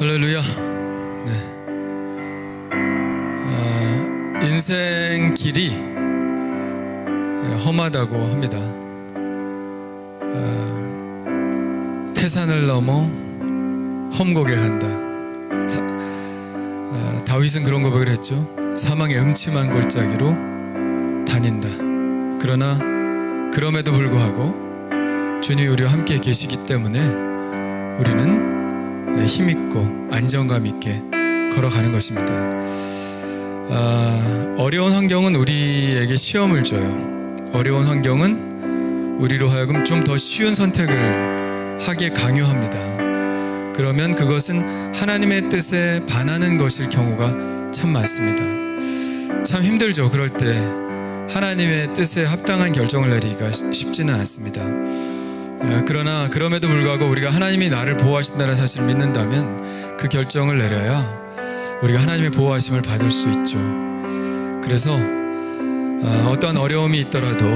할렐루야. 네. 인생 길이 험하다고 합니다. 태산을 넘어 험곡에 간다. 다윗은 그런 고백을 했죠. 사망의 음침한 골짜기로 다닌다. 그러나 그럼에도 불구하고 주님이 우리와 함께 계시기 때문에 우리는 힘있고 안정감 있게 걸어가는 것입니다. 어려운 환경은 우리에게 시험을 줘요. 어려운 환경은 우리로 하여금 좀 더 쉬운 선택을 하게 강요합니다. 그러면 그것은 하나님의 뜻에 반하는 것일 경우가 참 많습니다. 참 힘들죠. 그럴 때 하나님의 뜻에 합당한 결정을 내리기가 쉽지는 않습니다. 그러나 그럼에도 불구하고 우리가 하나님이 나를 보호하신다는 사실을 믿는다면 그 결정을 내려야 우리가 하나님의 보호하심을 받을 수 있죠. 그래서 어떠한 어려움이 있더라도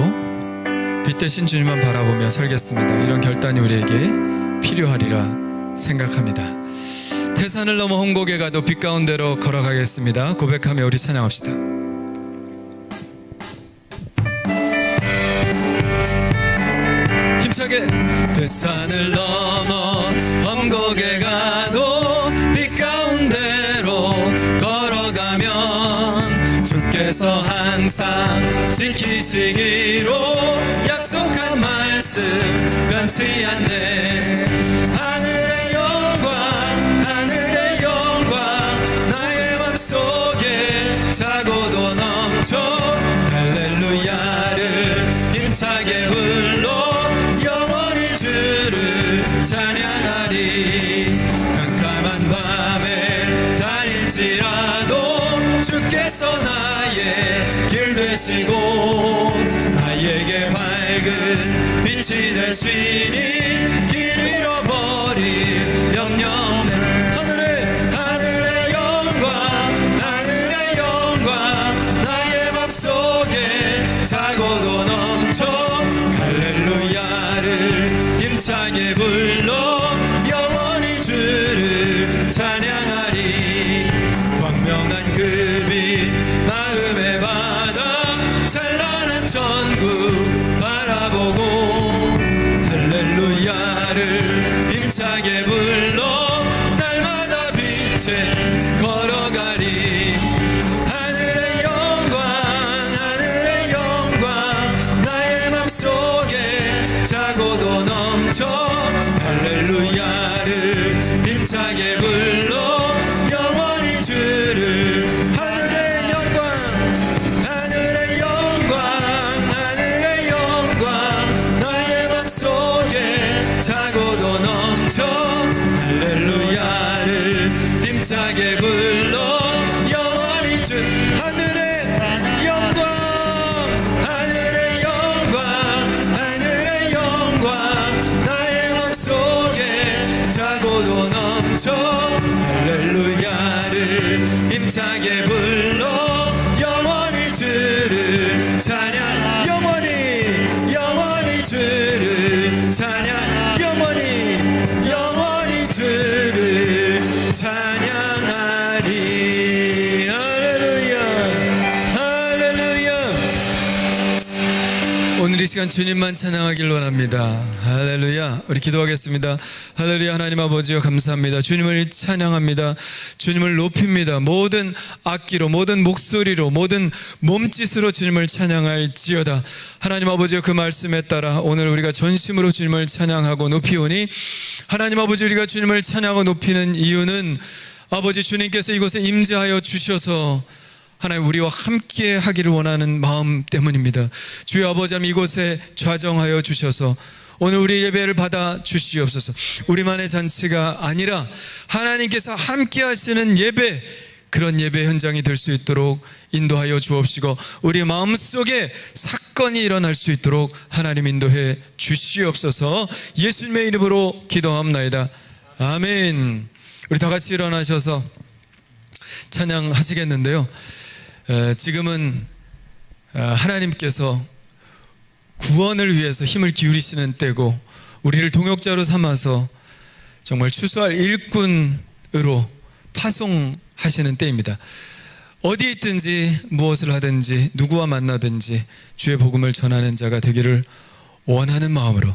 빛 대신 주님만 바라보며 살겠습니다. 이런 결단이 우리에게 필요하리라 생각합니다. 태산을 넘어 험곡에 가도 빛 가운데로 걸어가겠습니다. 고백하며 우리 찬양합시다. 힘차게. 태산을 넘어 험곡에 가도 빛 가운데로 걸어가면 주께서 항상 지키시기로 약속한 말씀 변치 않네. 하늘의 영광 나의 맘속에 차고도 넘쳐 할렐루야를 힘차게 불러 영원히 주를 찬양하리. 캄캄한 밤에 다닐지라도 주께서 나의 길 되시고 나에게 밝은 빛이 되시니 길 잃어버릴 염려 없네. 하늘의 영광 나의 맘속에 차고도 넘쳐 할렐루야를 힘차게 불러 영원히 주를 찬양하리. 광명한 그 빛 마음의 바다 찬란한 천국 바라보고 할렐루야를 힘차게 불러 날마다 빛에 걸어가리. 하늘의 영광 나의 맘속에 차고도 넘쳐 할렐루야를 힘차게 불러 영원히 주를. 하늘의 영광 나의 맘속에 차고도 넘쳐 할렐루야를 힘차게 불러 영원히 주. 하늘의 영광 나의 맘속에 차고도 넘쳐 할렐루야를 힘차게 불러 영원히 주를 찬양. 영원히 주를 찬양. 영원히 주를 찬양하리. 할렐루야. 오늘 이 시간 주님만 찬양하길 원합니다. 할렐루야. 우리 기도하겠습니다. 할렐루야. 하나님 아버지여 감사합니다. 주님을 찬양합니다. 주님을 높입니다. 모든 악기로, 모든 목소리로, 모든 몸짓으로 주님을 찬양할지어다. 하나님 아버지여 그 말씀에 따라 오늘 우리가 전심으로 주님을 찬양하고 높이오니 하나님 아버지 우리가 주님을 찬양하고 높이는 이유는 아버지 주님께서 이곳에 임재하여 주셔서 하나님 우리와 함께 하기를 원하는 마음 때문입니다. 주여 아버지 하나님 이곳에 좌정하여 주셔서 오늘 우리 예배를 받아 주시옵소서. 우리만의 잔치가 아니라 하나님께서 함께 하시는 예배, 그런 예배 현장이 될 수 있도록 인도하여 주옵시고 우리 마음속에 사건이 일어날 수 있도록 하나님 인도해 주시옵소서. 예수님의 이름으로 기도합나이다. 아멘. 우리 다 같이 일어나셔서 찬양하시겠는데요. 지금은 하나님께서 구원을 위해서 힘을 기울이시는 때고 우리를 동역자로 삼아서 정말 추수할 일꾼 파송하시는 때입니다. 어디에 있든지 무엇을 하든지 누구와 만나든지 주의 복음을 전하는 자가 되기를 원하는 마음으로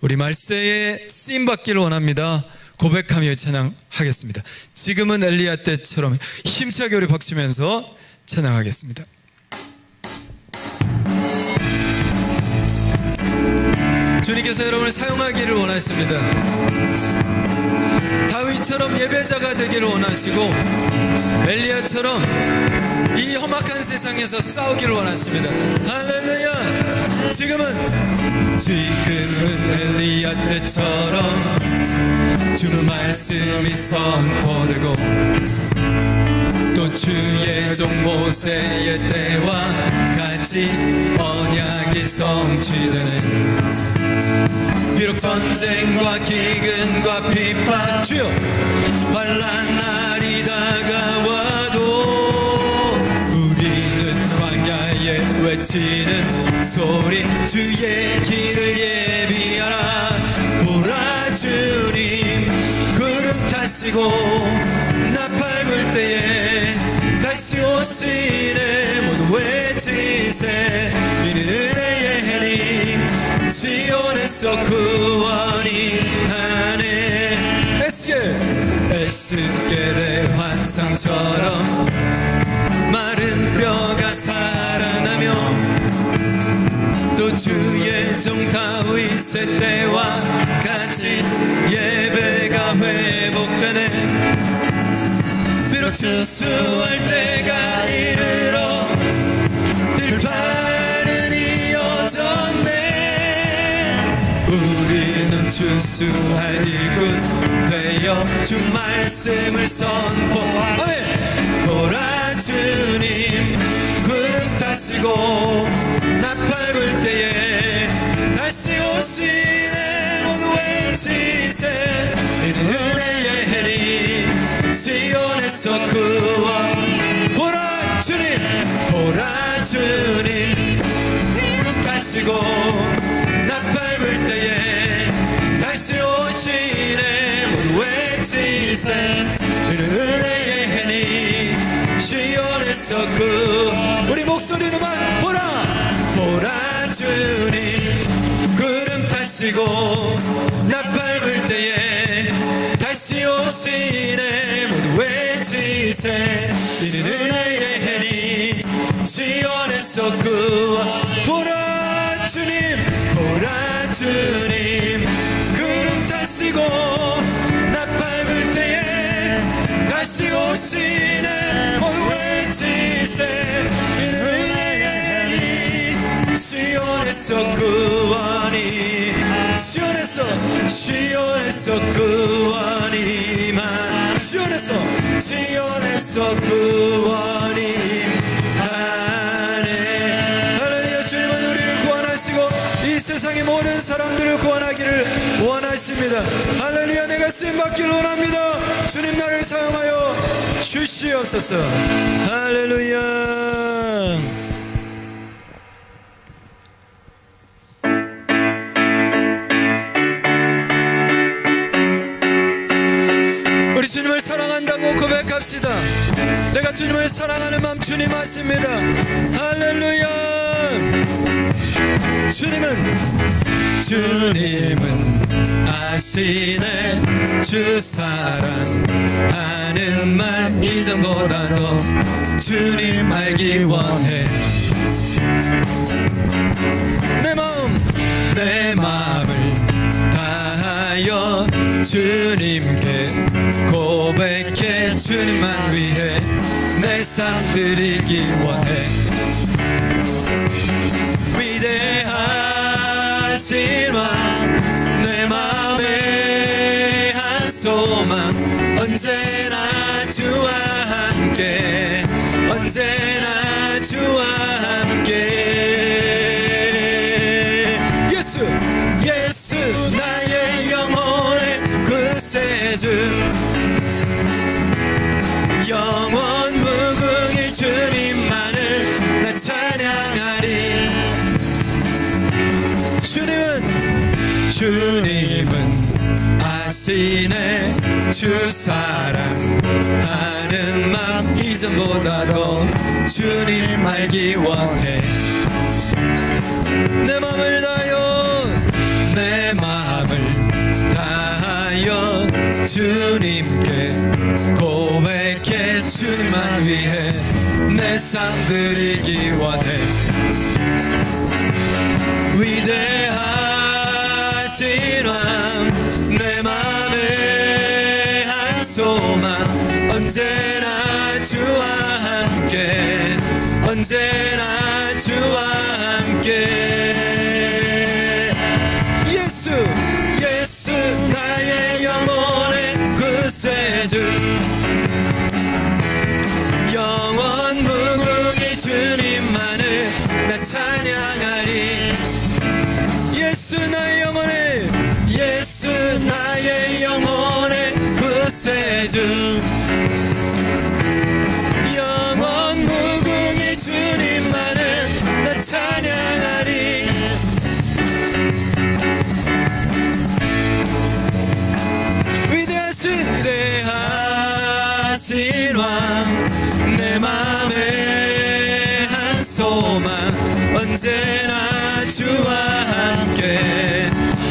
우리 말세에 쓰임받기를 원합니다. 고백하며 찬양하겠습니다. 지금은 엘리야 때처럼 힘차게 우리 박수면서 찬양하겠습니다. 주님께서 여러분을 사용하기를 원하십니다. 다윗처럼 예배자가 되기를 원하시고 엘리야처럼 이 험악한 세상에서 싸우기를 원하십니다. 할렐루야. 지금은 엘리야 때처럼 주 말씀이 선포되고 또 주의 종 모세의 때와 같이 언약이 성취되네. 비록 전쟁과 기근과 핍박 주여 환난 날이 다가와도 우리는 광야에 외치는 소리 주의 길을 예비하라. 보라 주님 구름 타시고 나 밟을 때에 다시 오시네. 모두 외치세. 이는 은혜의 해님 시온에서 구원이 하네. 에스겔의 환상처럼 마른 뼈가 살아나며 또 주의 종 다윗의 때와 같이 예배가 회복되네. 비록 추수할 때가 이르러 들판은 이어졌네. 우리는 추수할 일꾼 되어 주 말씀을 선포하네. 보라 주님 구름 타시고 나 밟을 때에 다시 오시네. 모두 외치세. 이는 은혜의 해리 시온에서 구원. 보라 주님 구름 타시고 나 밟을 때에 다시 오시네. 모두 외치세. 이는 은혜의 해니 시온에서 우리 목소리로만 보라 주님 구름 타시고 나 밟을 때에 다시 오시네. 모두 외치세. 이는 은혜의 해니 시온에서 보라 주님 구름 타시고 나 밟을 때에 다시 오시네. 모두 외치세. 이는 은혜의 해니 시온에서 구원이 시온에서 구원이만 시온에서 구원이 하네. 할렐루야. 주님은 우리를 구원하시고 이 세상의 모든 사람들을 구원하기를 원하십니다. 할렐루야. 내가 쓰임받기를 원합니다. 주님 나를 사용하여 주시옵소서. 할렐루야. 우리 주님을 사랑한다고 고백합시다. 내가 주님을 사랑하는 마음 주님 아십니다. 할렐루야. 주님은 아시네. 주 사랑하는 말 이전보다도 주님 알기 원해. 내 마음을 다하여 주님께 고백해. 주님만 위해 내 삶 드리기 원해. 위대하신 왕 내 마음의 한 소망 언제나 주와 함께 언제나 주와 함께. 예수 나의 영혼의 구세주 영원 무궁히 주님만을 나 찬양하리. 주님은 아시네. 주 주 사랑하는 맘 이전보다도 주님 알기 원해. 내 맘을 다하여 내 마음을 다하여 주님께 고백해. 주님만 위해 내 삶 드리기 원해. 위대하신 왕 내 맘의 한 소망 언제나 주와 함께 언제나 주와 함께. 예수 예수 나의 영혼의 구세주 영원 무궁히 주님만을 나 찬양하리. 예수 나의 영혼의 예수 나의 영혼의 구세주 영원 무궁히 주님만을 나 찬양하리. 위대하신 왕 내 맘의 한 소망 언제나 주와 함께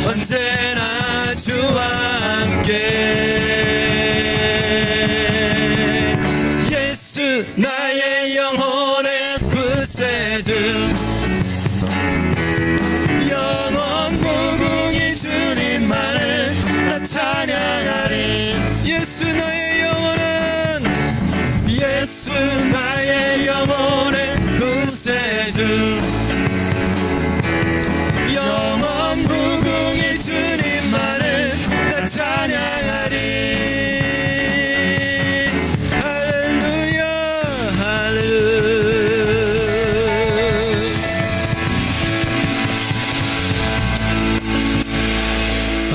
언제나 주와 함께. 예수 나의 영혼의 구세주 영원 무궁히 주님만을 나 찬양하리. 예수 나의 영혼은 예수 나의 영혼의 구세주 영원 무궁히 주님만을 나 찬양하리. 할렐루야 할렐루야.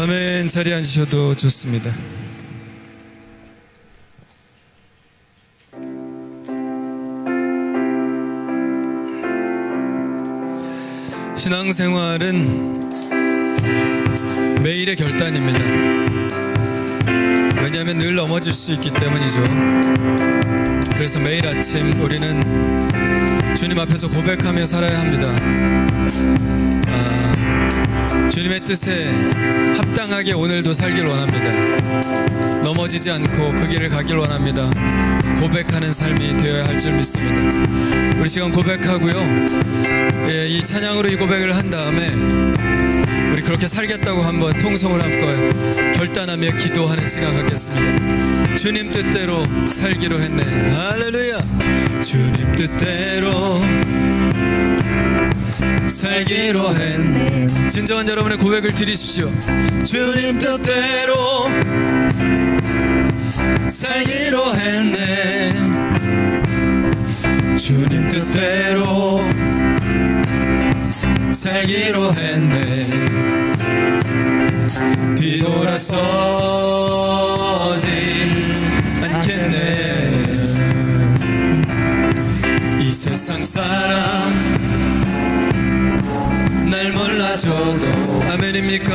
아멘. 자리에 앉으셔도 좋습니다. 신앙생활은 매일의 결단입니다. 왜냐하면 늘 넘어질 수 있기 때문이죠. 그래서 매일 아침 우리는 주님 앞에서 고백하며 살아야 합니다. 주님의 뜻에 합당하게 오늘도 살길 원합니다. 넘어지지 않고 그 길을 가길 원합니다. 고백하는 삶이 되어야 할 줄 믿습니다. 우리 시간 고백하고요. 이 찬양으로 이 고백을 한 다음에 우리 그렇게 살겠다고 한번 통성을 함께 결단하며 기도하는 시간 갖겠습니다. 주님 뜻대로 살기로 했네. 할렐루야. 주님 뜻대로 살기로 했네. 진정한 여러분의 고백을 드리십시오. 주님 뜻대로 살기로 했네. 주님 뜻대로 살기로 했네. 뒤돌아서지 않겠네. 이 세상 사람 날 몰라줘도 아멘입니까?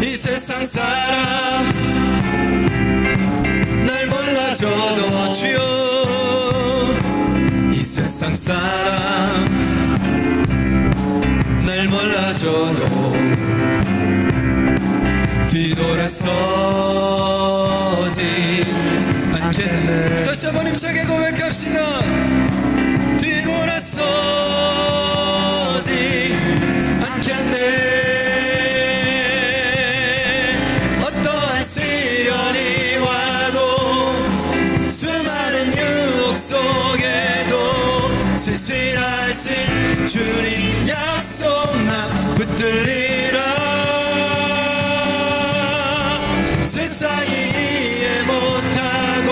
이 세상 사람 날 몰라줘도 주여. 이 세상 사람 날 몰라줘도 뒤돌아서지 않겠네. 다시 한번 힘차게 고백합시다. 뒤돌아서지 않겠네. 어떠한 시련이 와도 수많은 유혹 속에도 신실하신 주님 약속만 붙들리라. 세상이 이해 못하고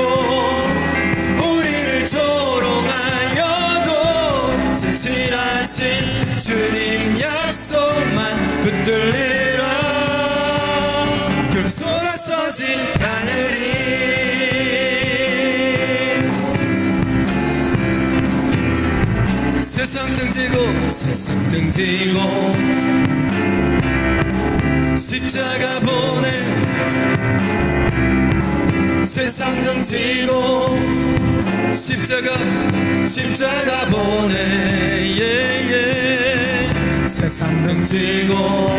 우리를 조롱하여도 신실하신 주님 약속만 붙들리라. 결국 돌아서지 않으리. 세상 등지고 십자가 보내 세상 등지고 십자가 보내 세상 등지고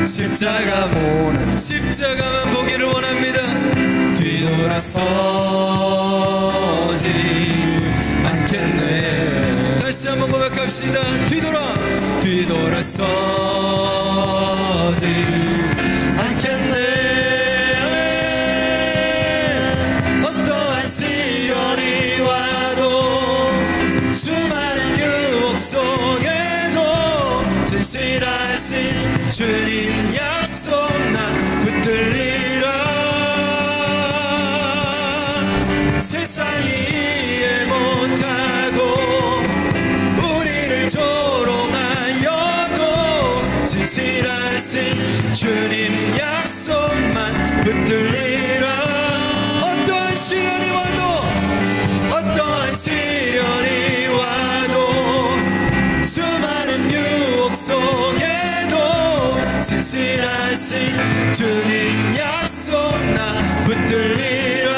십자가 보내 십자가만 보기를 원합니다. 뒤돌아서지 않겠네. 다시 한번 고백합시다. 뒤돌아서지 않겠네. 어떠한 시련이 와도 수많은 유혹 속에도 진실하신 주님 약속 난 붙들리라. 세상이 이해 못하고 우리를 조롱하여도 진실하신 주님 약속만 붙들리라. 어떠한 시련이 와도 수많은 유혹 속에도 진실하신 주님 약속 나 붙들리라.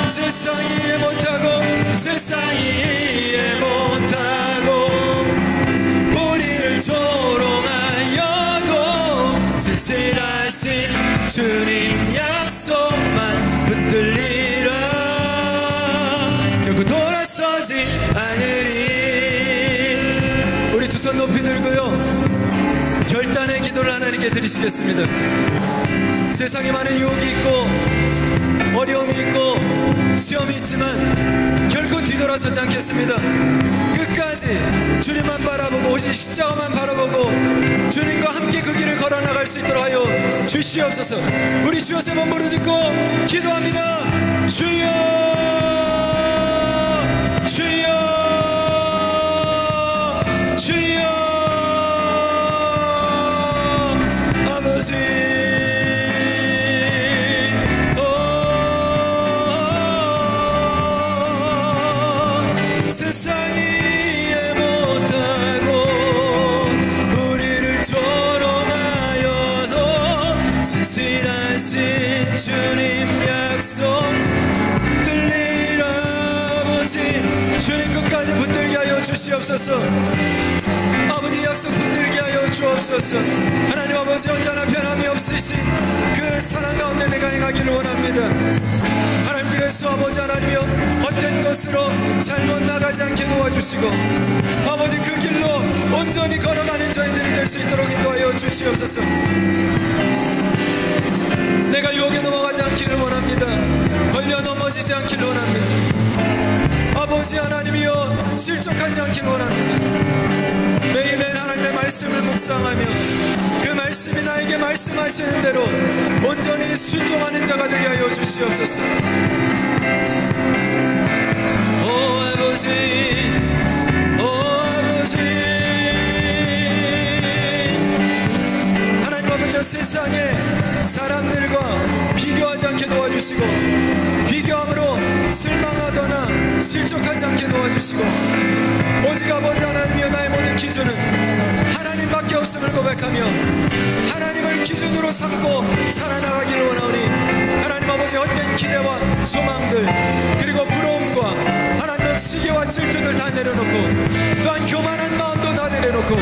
세상이 이해 못하고 우리를 조롱하여도 진실하신 주님 약속만 붙들리라. 결코 돌아서지 않으리. 우리 두 손 높이 들고요, 결단의 기도를 하나님께 드리시겠습니다. 세상에 많은 유혹이 있고 어려움이 있고 시험이 있지만 결코 뒤돌아서지 않겠습니다. 끝까지 주님만 바라보고 오직 십자가만 바라보고 주님과 함께 그 길을 걸어나갈 수 있도록 하여 주시옵소서. 우리 주여 세 번 부르짖고 기도합니다. 주여 주여 주여 아버지 세상이 이해 못하고 우리를 조롱하여도 진실하신 주님 약속 들리라. 아버지 주님 끝까지 붙들게 하여 주시옵소서. 아버지 약속 붙들게 하여 주옵소서. 하나님 아버지 언제나 변함이 없으신 그 사랑 가운데 내가 행하기를 원합니다. 하나님 그래서 아버지 하나님이여 헛된 것으로 잘못 나가지 않게 도와주시고 아버지 그 길로 온전히 걸어가는 저희들이 될 수 있도록 인도하여 주시옵소서. 내가 유혹에 넘어가지 않기를 원합니다. 걸려 넘어지지 않기를 원합니다. 아버지 하나님이여 실족하지 않기를 원합니다. 매일매일 하나님의 말씀을 묵상하며 그 말씀이 나에게 말씀하시는 대로 온전히 순종하는 자가 되게 하여 주시옵소서. 오 아버지 하나님 아버지 세상에 사람들과 비교하지 않게 도와주시고 비교함으로 실망하거나 실족하지 않게 도와주시고 오직 아버지 하나님이여 나의 모든 기준은 하나님밖에 없음을 고백하며 하나님을 기준으로 삼고 살아나가기를 원하오니 하나님 아버지 헛된 기대와 소망들 그리고 부러움과 하나님의 시기와 질투들 다 내려놓고 또한 교만한 마음도 다 내려놓고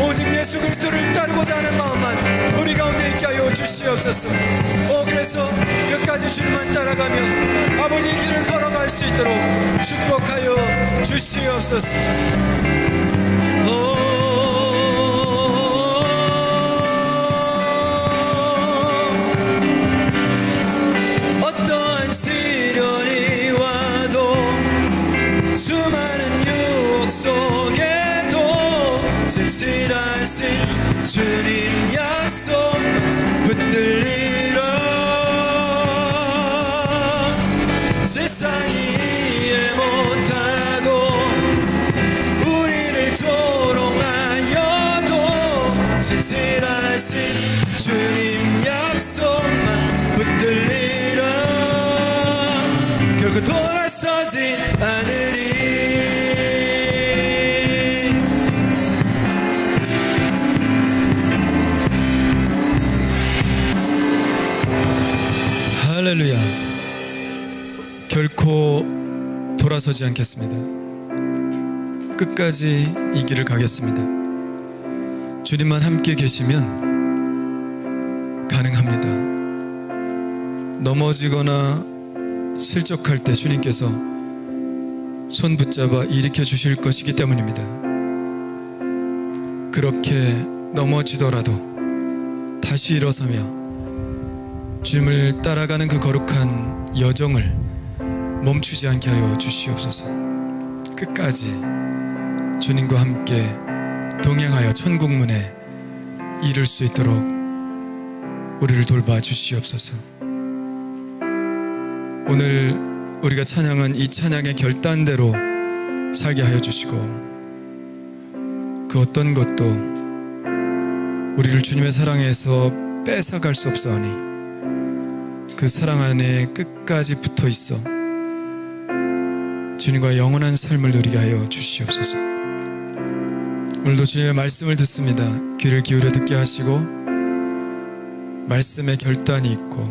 오직 예수 그리스도를 따르고자 하는 마음만 우리 가운데 있게 하여 주시옵소서. 그래서 끝까지 주님만 따라가며 아버지 길을 걸어갈 수 있도록 축복하여 주시옵소서. 어떠한 시련이 와도 수많은 유혹 속에도 진실하신 주님 약속 붙들리라. 세상이 이해 못하고 우리를 조롱하여도 진실하신 주님 약속만 붙들리라. 결코 돌아서지 않으리. 할렐루야. 결코 돌아서지 않겠습니다. 끝까지 이 길을 가겠습니다. 주님만 함께 계시면 가능합니다. 넘어지거나 실족할 때 주님께서 손 붙잡아 일으켜 주실 것이기 때문입니다. 그렇게 넘어지더라도 다시 일어서며 주님을 따라가는 그 거룩한 여정을 멈추지 않게 하여 주시옵소서. 끝까지 주님과 함께 동행하여 천국문에 이룰 수 있도록 우리를 돌봐 주시옵소서. 오늘 우리가 찬양한 이 찬양의 결단대로 살게 하여 주시고, 그 어떤 것도 우리를 주님의 사랑에서 뺏어갈 수 없사오니 그 사랑 안에 끝까지 붙어 있어 주님과 영원한 삶을 누리게 하여 주시옵소서. 오늘도 주님의 말씀을 듣습니다. 귀를 기울여 듣게 하시고, 말씀에 결단이 있고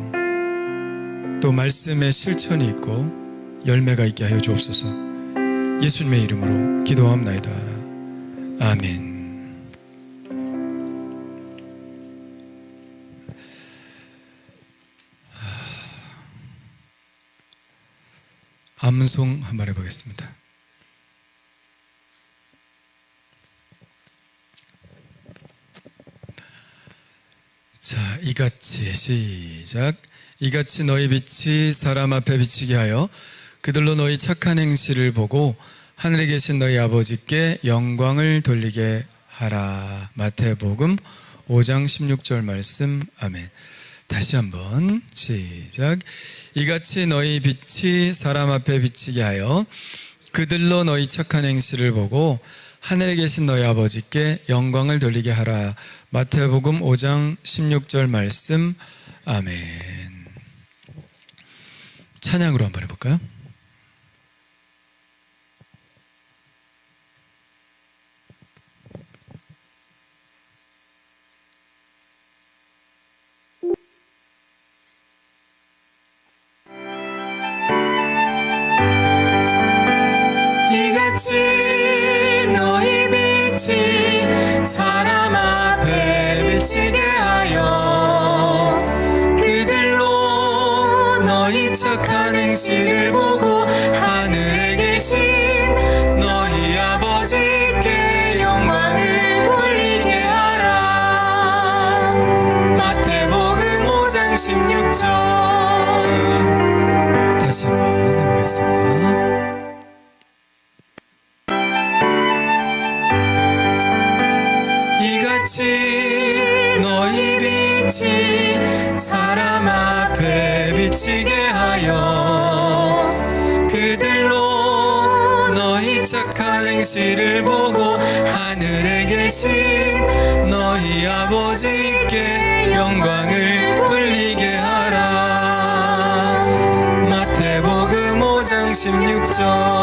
또 말씀에 실천이 있고 열매가 있게 하여 주옵소서. 예수님의 이름으로 기도하옵나이다. 아멘. 암송 한번 해보겠습니다. 자, 이같이 시작. 이같이 너희 빛이 사람 앞에 비치게 하여 그들로 너희 착한 행실을 보고 하늘에 계신 너희 아버지께 영광을 돌리게 하라. 마태복음 5장 16절 말씀. 아멘. 다시 한번 시작. 이같이 너희 빛이 사람 앞에 비치게 하여 그들로 너희 착한 행실을 보고 하늘에 계신 너희 아버지께 영광을 돌리게 하라. 마태복음 5장 16절 말씀. 아멘. 찬양으로 한번 해볼까요? 이같이 너희 빛이 사람 앞에 비치게 하여 그들로 너희 착한 행실을 보고 하늘에 계신 너희 아버지께 영광을 돌리게 하라. 마태복음 5장 16절. 다시 한번 해보겠습니다. 이같이 너희 빛이 사람 앞에 비치게 하여 그들로 너희 착한 행실을 보고 하늘에 계신 너희 아버지께 영광을 돌리게 하라. 마태복음 5장 16절.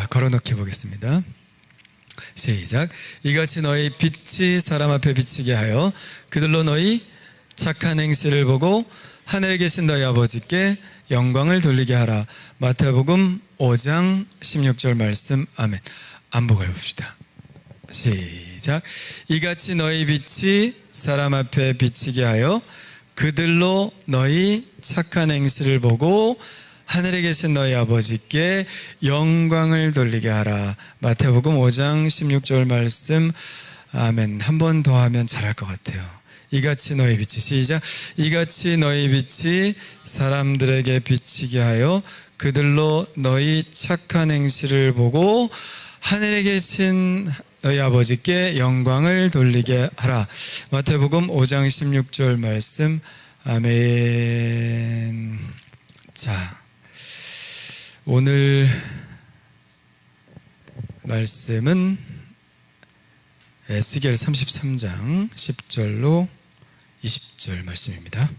걸어넣기 보겠습니다. 시작. 이같이 너희 빛이 사람 앞에 비치게 하여 그들로 너희 착한 행실을 보고 하늘에 계신 너희 아버지께 영광을 돌리게 하라. 마태복음 5장 16절 말씀. 아멘. 안보가 해봅시다. 시작. 이같이 너희 빛이 사람 앞에 비치게 하여 그들로 너희 착한 행실을 보고 하늘에 계신 너희 아버지께 영광을 돌리게 하라. 마태복음 5장 16절 말씀. 아멘. 한 번 더 하면 잘할 것 같아요. 이같이 너희 빛이 시작. 이같이 너희 빛이 사람들에게 비치게 하여 그들로 너희 착한 행실을 보고 하늘에 계신 너희 아버지께 영광을 돌리게 하라. 마태복음 5장 16절 말씀. 아멘. 자, 오늘 말씀은 에스겔 33장 10절로 20절 말씀입니다.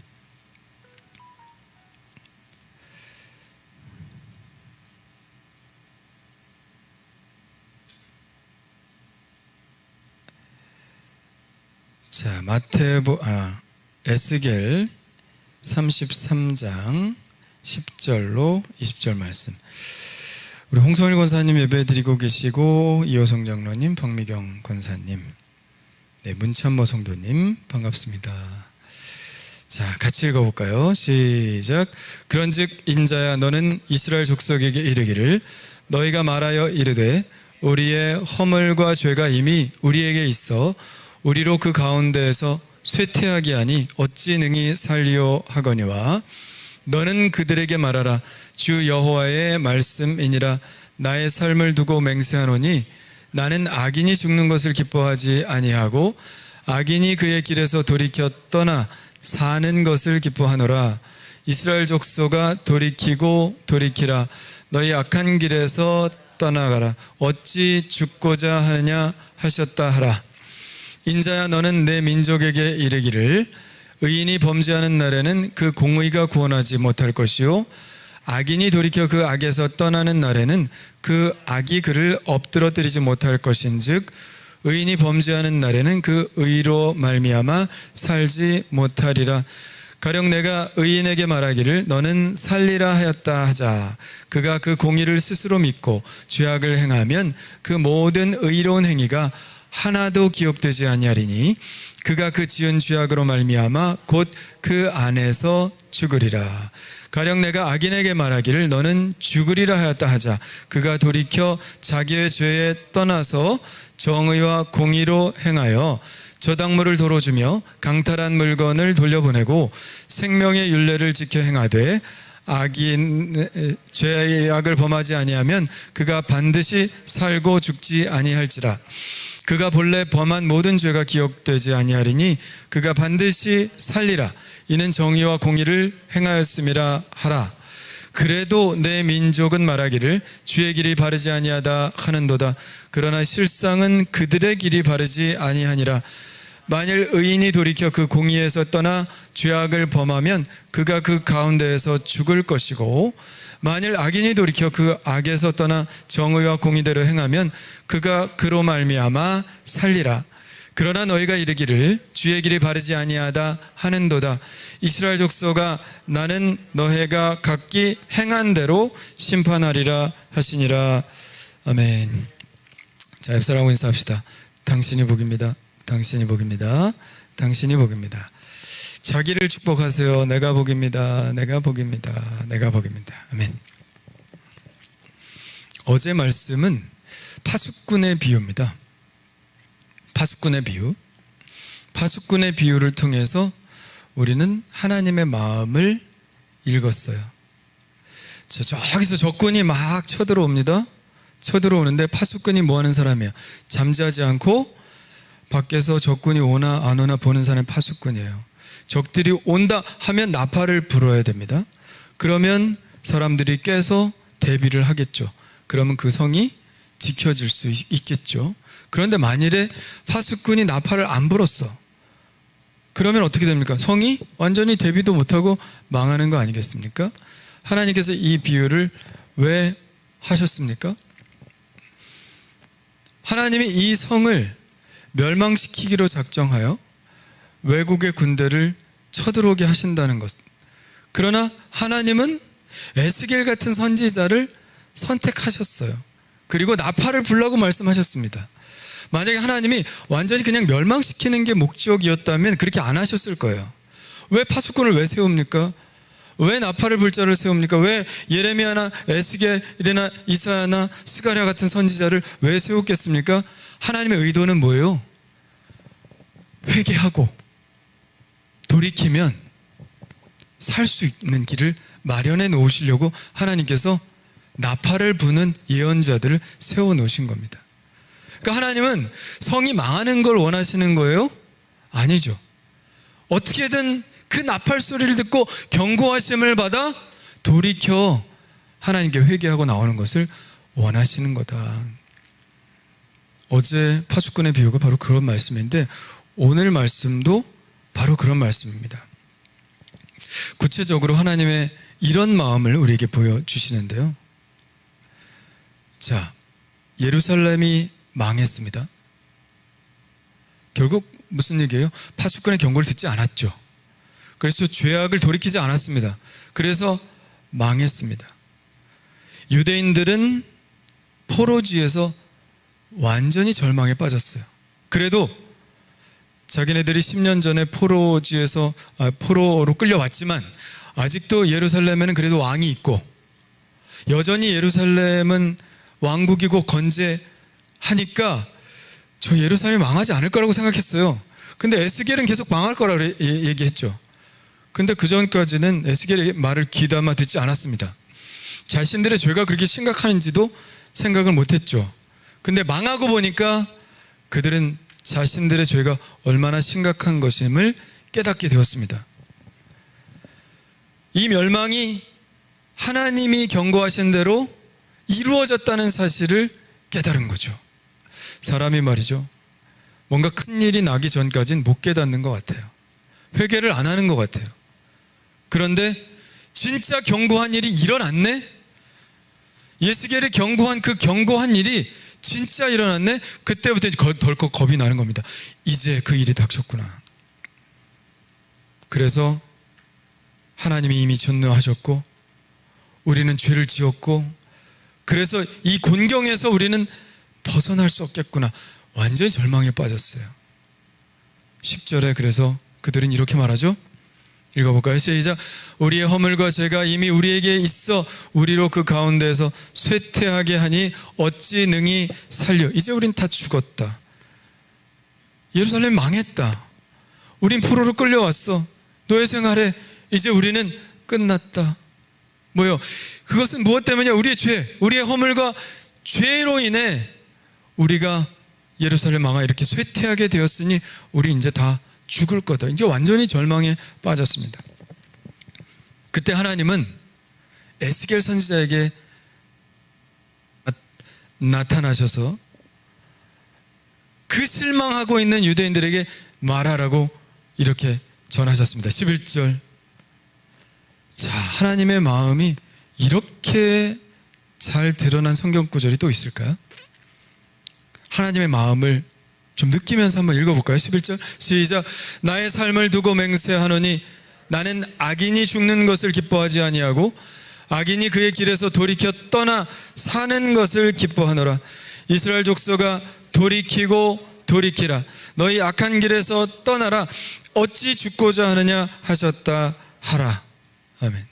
자, 에스겔 33장 10절로 20절 말씀. 우리 홍성일 권사님 예배 드리고 계시고, 이호성 장로님, 박미경 권사님, 네, 문찬모 성도님 반갑습니다. 자, 같이 읽어볼까요? 시작. 그런즉 인자야, 너는 이스라엘 족속에게 이르기를, 너희가 말하여 이르되 우리의 허물과 죄가 이미 우리에게 있어 우리로 그 가운데에서 쇠퇴하게 하니 어찌 능히 살리오 하거니와, 너는 그들에게 말하라. 주 여호와의 말씀이니라. 나의 삶을 두고 맹세하노니 나는 악인이 죽는 것을 기뻐하지 아니하고 악인이 그의 길에서 돌이켜 떠나 사는 것을 기뻐하노라. 이스라엘 족속아, 돌이키고 돌이키라. 너희 악한 길에서 떠나가라. 어찌 죽고자 하느냐 하셨다 하라. 인자야, 너는 내 민족에게 이르기를, 의인이 범죄하는 날에는 그 공의가 구원하지 못할 것이요, 악인이 돌이켜 그 악에서 떠나는 날에는 그 악이 그를 엎드러뜨리지 못할 것인즉, 의인이 범죄하는 날에는 그 의로 말미암아 살지 못하리라. 가령 내가 의인에게 말하기를 너는 살리라 하였다 하자. 그가 그 공의를 스스로 믿고 죄악을 행하면 그 모든 의로운 행위가 하나도 기억되지 아니하리니 그가 그 지은 죄악으로 말미암아 곧 그 안에서 죽으리라. 가령 내가 악인에게 말하기를 너는 죽으리라 하였다 하자. 그가 돌이켜 자기의 죄에 떠나서 정의와 공의로 행하여 저당물을 도로 주며 강탈한 물건을 돌려보내고 생명의 율례를 지켜 행하되 죄악을 범하지 아니하면 그가 반드시 살고 죽지 아니할지라. 그가 본래 범한 모든 죄가 기억되지 아니하리니 그가 반드시 살리라. 이는 정의와 공의를 행하였음이라 하라. 그래도 내 민족은 말하기를 주의 길이 바르지 아니하다 하는도다. 그러나 실상은 그들의 길이 바르지 아니하니라. 만일 의인이 돌이켜 그 공의에서 떠나 죄악을 범하면 그가 그 가운데에서 죽을 것이고, 만일 악인이 돌이켜 그 악에서 떠나 정의와 공의대로 행하면 그가 그로 말미암아 살리라. 그러나 너희가 이르기를 주의 길이 바르지 아니하다 하는도다. 이스라엘 족속아, 나는 너희가 각기 행한 대로 심판하리라 하시니라. 아멘. 자, 옆사람하고 인사합시다. 당신이 복입니다. 당신이 복입니다. 당신이 복입니다. 자기를 축복하세요. 내가 복입니다. 내가 복입니다. 내가 복입니다. 아멘. 어제 말씀은 파수꾼의 비유입니다. 파수꾼의 비유. 파수꾼의 비유를 통해서 우리는 하나님의 마음을 읽었어요. 저기서 적군이 막 쳐들어옵니다. 쳐들어오는데 파수꾼이 뭐 하는 사람이에요? 잠자지 않고 밖에서 적군이 오나 안 오나 보는 사람이 파수꾼이에요. 적들이 온다 하면 나팔을 불어야 됩니다. 그러면 사람들이 깨서 대비를 하겠죠. 그러면 그 성이 지켜질 수 있겠죠. 그런데 만일에 파수꾼이 나팔을 안 불었어. 그러면 어떻게 됩니까? 성이 완전히 대비도 못하고 망하는 거 아니겠습니까? 하나님께서 이 비유를 왜 하셨습니까? 하나님이 이 성을 멸망시키기로 작정하여 외국의 군대를 쳐들어오게 하신다는 것. 그러나 하나님은 에스겔 같은 선지자를 선택하셨어요. 그리고 나팔을 불라고 말씀하셨습니다. 만약에 하나님이 완전히 그냥 멸망시키는 게 목적이었다면 그렇게 안 하셨을 거예요. 왜 파수꾼을 왜 세웁니까? 왜 나팔을 불 자를 세웁니까? 왜 예레미야나 에스겔이나 이사야나 스가랴 같은 선지자를 왜 세웠겠습니까? 하나님의 의도는 뭐예요? 회개하고 돌이키면 살 수 있는 길을 마련해 놓으시려고 하나님께서 나팔을 부는 예언자들을 세워 놓으신 겁니다. 그러니까 하나님은 성이 망하는 걸 원하시는 거예요? 아니죠. 어떻게든 그 나팔 소리를 듣고 경고하심을 받아 돌이켜 하나님께 회개하고 나오는 것을 원하시는 거다. 어제 파수꾼의 비유가 바로 그런 말씀인데 오늘 말씀도 바로 그런 말씀입니다. 구체적으로 하나님의 이런 마음을 우리에게 보여주시는데요. 자, 예루살렘이 망했습니다. 결국 무슨 얘기예요? 파수꾼의 경고를 듣지 않았죠. 그래서 죄악을 돌이키지 않았습니다. 그래서 망했습니다. 유대인들은 포로지에서 완전히 절망에 빠졌어요. 그래도 자기네들이 10년 전에 포로로 끌려왔지만 아직도 예루살렘에는 그래도 왕이 있고 여전히 예루살렘은 왕국이고 건재하니까 저 예루살렘이 망하지 않을 거라고 생각했어요. 근데 에스겔은 계속 망할 거라고 얘기했죠. 근데 그 전까지는 에스겔의 말을 귀담아 듣지 않았습니다. 자신들의 죄가 그렇게 심각한지도 생각을 못했죠. 근데 망하고 보니까 그들은 자신들의 죄가 얼마나 심각한 것임을 깨닫게 되었습니다. 이 멸망이 하나님이 경고하신 대로 이루어졌다는 사실을 깨달은 거죠. 사람이 말이죠, 뭔가 큰일이 나기 전까지는 못 깨닫는 것 같아요. 회개를 안 하는 것 같아요. 그런데 진짜 경고한 일이 일어났네? 예스겔이 경고한 그 경고한 일이 진짜 일어났네? 그때부터 덜컥 겁이 나는 겁니다. 이제 그 일이 닥쳤구나. 그래서 하나님이 이미 전능하셨고 우리는 죄를 지었고 그래서 이 곤경에서 우리는 벗어날 수 없겠구나. 완전히 절망에 빠졌어요. 10절에 그래서 그들은 이렇게 말하죠. 읽어볼까요? 시작. 우리의 허물과 죄가 이미 우리에게 있어 우리로 그 가운데에서 쇠퇴하게 하니 어찌 능히 살려. 이제 우린 다 죽었다. 예루살렘 망했다. 우린 포로로 끌려왔어. 노예 생활에 이제 우리는 끝났다. 뭐요? 그것은 무엇 때문이냐? 우리의 죄, 우리의 허물과 죄로 인해 우리가 예루살렘 망하 이렇게 쇠퇴하게 되었으니 우리 이제 다 죽을 거다. 이제 완전히 절망에 빠졌습니다. 그때 하나님은 에스겔 선지자에게 나타나셔서 그 실망하고 있는 유대인들에게 말하라고 이렇게 전하셨습니다. 11절. 자, 하나님의 마음이 이렇게 잘 드러난 성경 구절이 또 있을까요? 하나님의 마음을 좀 느끼면서 한번 읽어볼까요? 11절 시작. 나의 삶을 두고 맹세하노니 나는 악인이 죽는 것을 기뻐하지 아니하고 악인이 그의 길에서 돌이켜 떠나 사는 것을 기뻐하노라. 이스라엘 족속아 돌이키고 돌이키라. 너희 악한 길에서 떠나라. 어찌 죽고자 하느냐 하셨다 하라. 아멘.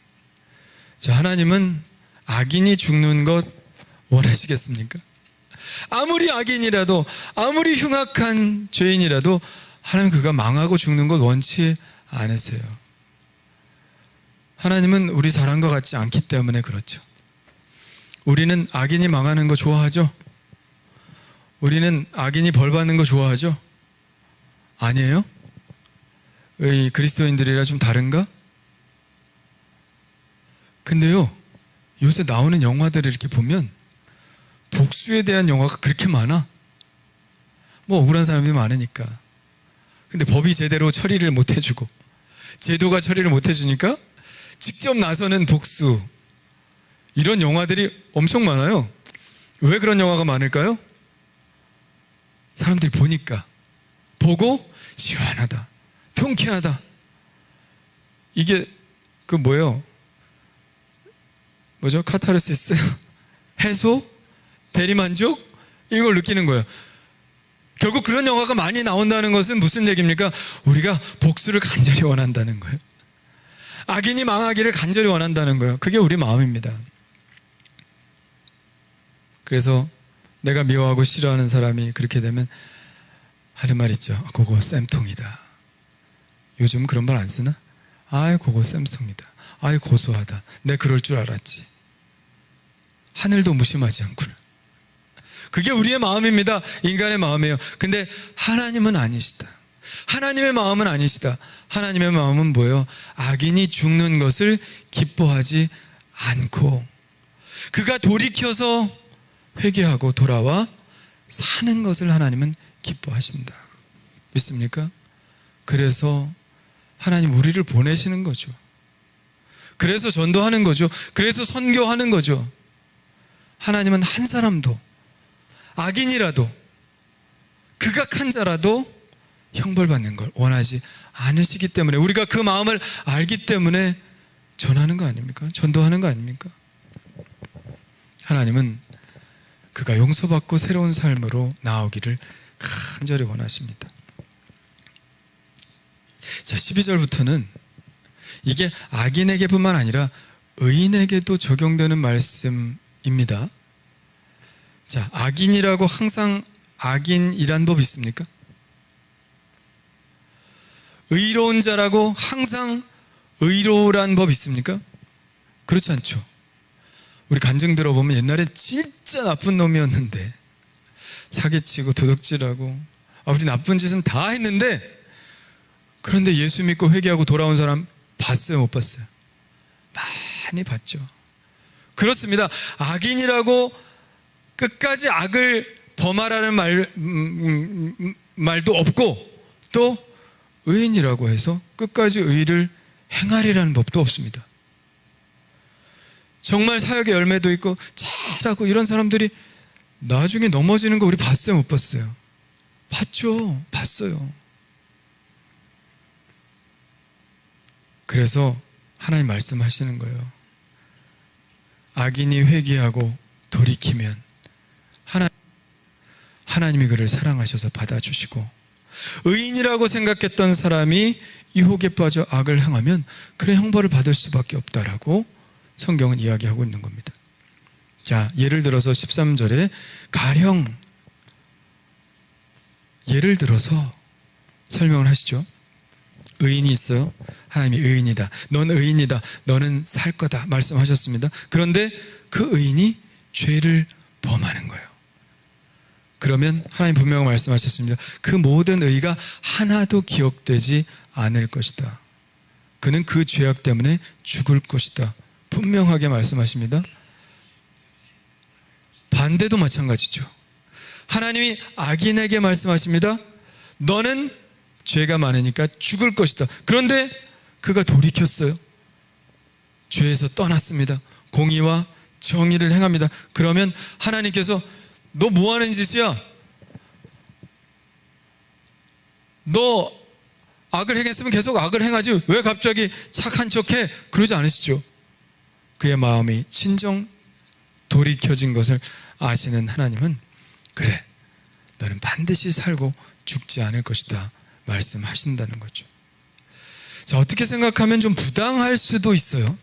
자, 하나님은 악인이 죽는 것 원하시겠습니까? 아무리 악인이라도 아무리 흉악한 죄인이라도 하나님 그가 망하고 죽는 것 원치 않으세요. 하나님은 우리 사람과 같지 않기 때문에 그렇죠. 우리는 악인이 망하는 거 좋아하죠? 우리는 악인이 벌 받는 거 좋아하죠? 아니에요? 왜 그리스도인들이라 좀 다른가? 근데요, 요새 나오는 영화들을 이렇게 보면 복수에 대한 영화가 그렇게 많아. 뭐 억울한 사람이 많으니까. 근데 법이 제대로 처리를 못 해주고 제도가 처리를 못 해주니까 직접 나서는 복수, 이런 영화들이 엄청 많아요. 왜 그런 영화가 많을까요? 사람들이 보니까, 보고 시원하다, 통쾌하다. 이게 그 뭐죠? 카타르시스, 해소, 대리만족, 이걸 느끼는 거예요. 결국 그런 영화가 많이 나온다는 것은 무슨 얘기입니까? 우리가 복수를 간절히 원한다는 거예요. 악인이 망하기를 간절히 원한다는 거예요. 그게 우리 마음입니다. 그래서 내가 미워하고 싫어하는 사람이 그렇게 되면 하는 말 있죠. 그거 쌤통이다. 요즘 그런 말 안 쓰나? 아이 그거 쌤통이다. 아이 고소하다. 내 그럴 줄 알았지. 하늘도 무심하지 않구나. 그게 우리의 마음입니다. 인간의 마음이에요. 근데 하나님은 아니시다. 하나님의 마음은 아니시다. 하나님의 마음은 뭐예요? 악인이 죽는 것을 기뻐하지 않고 그가 돌이켜서 회개하고 돌아와 사는 것을 하나님은 기뻐하신다. 믿습니까? 그래서 하나님 우리를 보내시는 거죠. 그래서 전도하는 거죠. 그래서 선교하는 거죠. 하나님은 한 사람도, 악인이라도, 극악한 자라도 형벌받는 걸 원하지 않으시기 때문에, 우리가 그 마음을 알기 때문에 전하는 거 아닙니까? 전도하는 거 아닙니까? 하나님은 그가 용서받고 새로운 삶으로 나오기를 간절히 원하십니다. 자, 12절부터는 이게 악인에게뿐만 아니라 의인에게도 적용되는 말씀입니다. 자, 악인이라고 항상 악인이란 법 있습니까? 의로운 자라고 항상 의로우란 법 있습니까? 그렇지 않죠. 우리 간증 들어보면 옛날에 진짜 나쁜 놈이었는데 사기치고 도둑질하고 우리 나쁜 짓은 다 했는데, 그런데 예수 믿고 회개하고 돌아온 사람 봤어요, 못 봤어요? 많이 봤죠. 그렇습니다. 악인이라고 끝까지 악을 범하라는 말도 없고, 또 의인이라고 해서 끝까지 의를 행하리라는 법도 없습니다. 정말 사역의 열매도 있고 잘하고 이런 사람들이 나중에 넘어지는 거 우리 봤어요, 못 봤어요? 봤죠. 봤어요. 그래서 하나님 말씀하시는 거예요. 악인이 회개하고 돌이키면 하나님이 그를 사랑하셔서 받아주시고, 의인이라고 생각했던 사람이 유혹에 빠져 악을 행하면 그의 형벌을 받을 수밖에 없다라고 성경은 이야기하고 있는 겁니다. 자, 예를 들어서 13절에 가령 예를 들어서 설명을 하시죠. 의인이 있어요. 하나님이 의인이다, 넌 의인이다, 너는 살 거다 말씀하셨습니다. 그런데 그 의인이 죄를 범하는 거예요. 그러면 하나님 분명히 말씀하셨습니다. 그 모든 의가 하나도 기억되지 않을 것이다. 그는 그 죄악 때문에 죽을 것이다. 분명하게 말씀하십니다. 반대도 마찬가지죠. 하나님이 악인에게 말씀하십니다. 너는 죄가 많으니까 죽을 것이다. 그런데 그가 돌이켰어요. 죄에서 떠났습니다. 공의와 정의를 행합니다. 그러면 하나님께서 너 뭐 하는 짓이야? 너 악을 행했으면 계속 악을 행하지 왜 갑자기 착한 척해? 그러지 않으시죠. 그의 마음이 진정 돌이켜진 것을 아시는 하나님은 그래, 너는 반드시 살고 죽지 않을 것이다 말씀하신다는 거죠. 자, 어떻게 생각하면 좀 부당할 수도 있어요.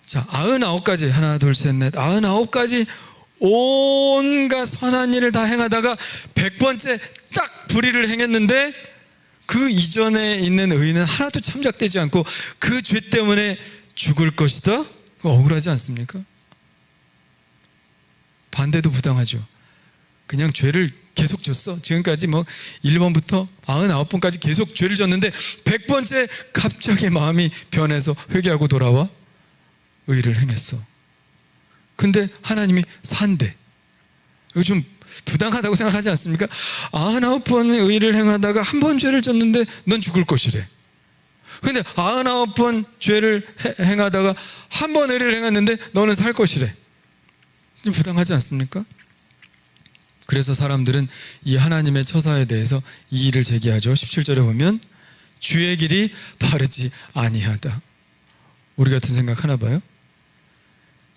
자, 99가지 하나 둘 셋 넷 99가지 온갖 선한 일을 다 행하다가 100번째 딱 불의를 행했는데 그 이전에 있는 의인은 하나도 참작되지 않고 그 죄 때문에 죽을 것이다? 억울하지 않습니까? 반대도 부당하죠. 그냥 죄를 계속 졌어. 지금까지 1번부터 99번까지 계속 죄를 졌는데 100번째 갑자기 마음이 변해서 회개하고 돌아와 의를 행했어. 근데 하나님이 산대. 이거 좀 부당하다고 생각하지 않습니까? 99번 의를 행하다가 한 번 죄를 졌는데 넌 죽을 것이래. 근데 99번 죄를 행하다가 한 번 의를 행했는데 너는 살 것이래. 좀 부당하지 않습니까? 그래서 사람들은 이 하나님의 처사에 대해서 이의를 제기하죠. 17절에 보면 주의 길이 바르지 아니하다. 우리 같은 생각 하나 봐요?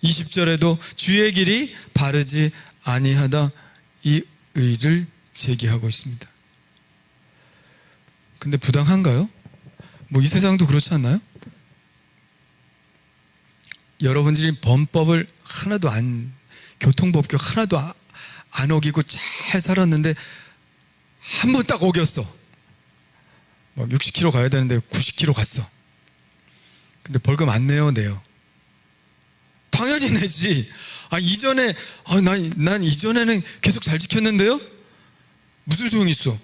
20절에도 주의 길이 바르지 아니하다, 이 의의를 제기하고 있습니다. 근데 부당한가요? 이 세상도 그렇지 않나요? 여러분들이 범법을 하나도 교통법규 하나도 안 어기고 잘 살았는데 한 번 딱 어겼어. 60km 가야 되는데 90km 갔어. 근데 벌금 안 내요, 내요? 당연히 내지. 이전에 난 이전에는 계속 잘 지켰는데요? 무슨 소용이 있어?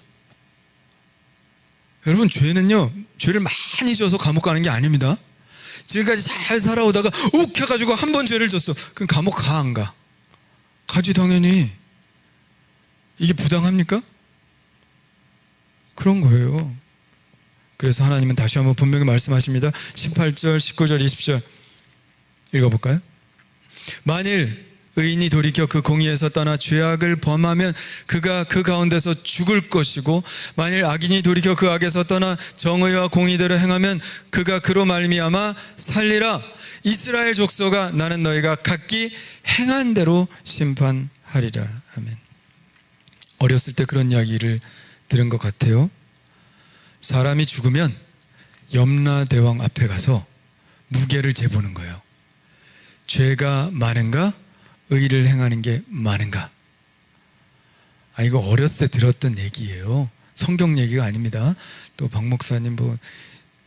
여러분, 죄는요, 죄를 많이 져서 감옥 가는 게 아닙니다. 지금까지 잘 살아오다가 욱 해가지고 한 번 죄를 졌어. 그럼 감옥 가, 안 가? 가지, 당연히. 이게 부당합니까? 그런 거예요. 그래서 하나님은 다시 한번 분명히 말씀하십니다. 18절, 19절, 20절 읽어볼까요? 만일 의인이 돌이켜 그 공의에서 떠나 죄악을 범하면 그가 그 가운데서 죽을 것이고 만일 악인이 돌이켜 그 악에서 떠나 정의와 공의대로 행하면 그가 그로 말미암아 살리라. 이스라엘 족속아, 나는 너희가 각기 행한 대로 심판하리라. 아멘. 어렸을 때 그런 이야기를 들은 것 같아요. 사람이 죽으면 염라대왕 앞에 가서 무게를 재보는 거예요. 죄가 많은가? 의를 행하는 게 많은가? 이거 어렸을 때 들었던 얘기예요. 성경 얘기가 아닙니다. 또 박 목사님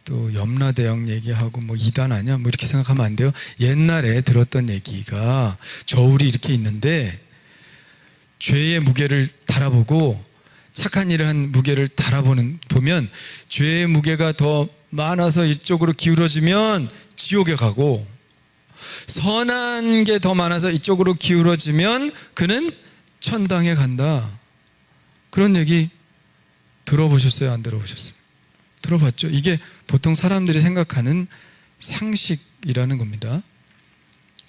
또 염라대왕 얘기하고 이단 아니야? 이렇게 생각하면 안 돼요. 옛날에 들었던 얘기가 저울이 이렇게 있는데 죄의 무게를 달아보고 착한 일을 한 무게를 달아보면 죄의 무게가 더 많아서 이쪽으로 기울어지면 지옥에 가고 선한 게 더 많아서 이쪽으로 기울어지면 그는 천당에 간다. 그런 얘기 들어보셨어요? 안 들어보셨어요? 들어봤죠? 이게 보통 사람들이 생각하는 상식이라는 겁니다.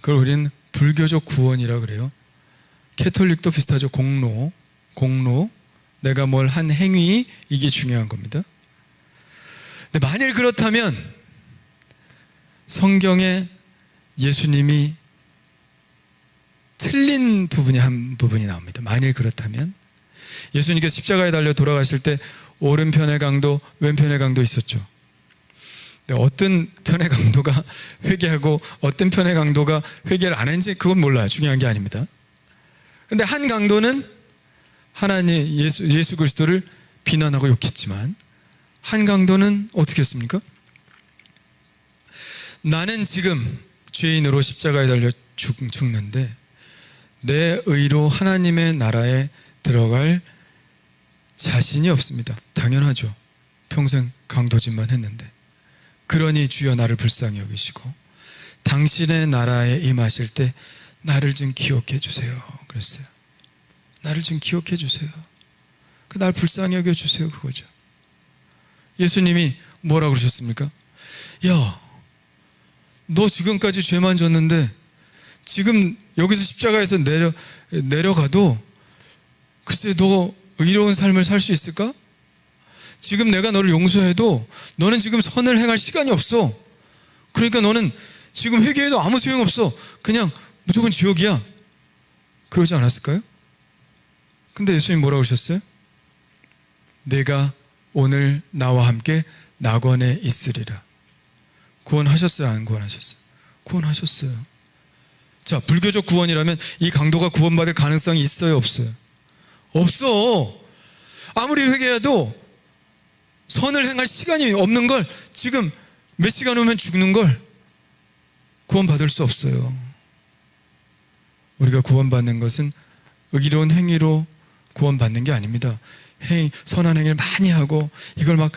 그걸 우리는 불교적 구원이라 그래요. 캐톨릭도 비슷하죠. 공로. 내가 뭘 한 행위, 이게 중요한 겁니다. 근데 만일 그렇다면 성경에 예수님이 틀린 한 부분이 나옵니다. 만일 그렇다면 예수님께서 십자가에 달려 돌아가실 때 오른편의 강도, 왼편의 강도 있었죠. 근데 어떤 편의 강도가 회개하고 어떤 편의 강도가 회개를 안 했는지 그건 몰라요. 중요한 게 아닙니다. 근데 한 강도는 하나님 예수 그리스도를 비난하고 욕했지만 한 강도는 어떻게 했습니까? 나는 지금 죄인으로 십자가에 달려 죽는데 내 의로 하나님의 나라에 들어갈 자신이 없습니다. 당연하죠. 평생 강도짓만 했는데. 그러니 주여 나를 불쌍히 여기시고 당신의 나라에 임하실 때 나를 좀 기억해 주세요. 그랬어요. 나를 좀 기억해 주세요. 날 불쌍히 여겨 주세요. 그거죠. 예수님이 뭐라고 그러셨습니까? 야, 너 지금까지 죄만 졌는데 지금 여기서 십자가에서 내려가도 글쎄 너 의로운 삶을 살 수 있을까? 지금 내가 너를 용서해도 너는 지금 선을 행할 시간이 없어. 그러니까 너는 지금 회개해도 아무 소용없어. 그냥 무조건 지옥이야. 그러지 않았을까요? 근데 예수님 뭐라고 하셨어요? 내가 오늘 나와 함께 낙원에 있으리라. 구원하셨어요? 안 구원하셨어요? 구원하셨어요. 자, 불교적 구원이라면 이 강도가 구원받을 가능성이 있어요? 없어요? 없어. 아무리 회개해도 선을 행할 시간이 없는 걸 지금 몇 시간 후면 죽는 걸 구원받을 수 없어요. 우리가 구원받는 것은 의로운 행위로 구원받는 게 아닙니다. 선한 행위를 많이 하고 이걸 막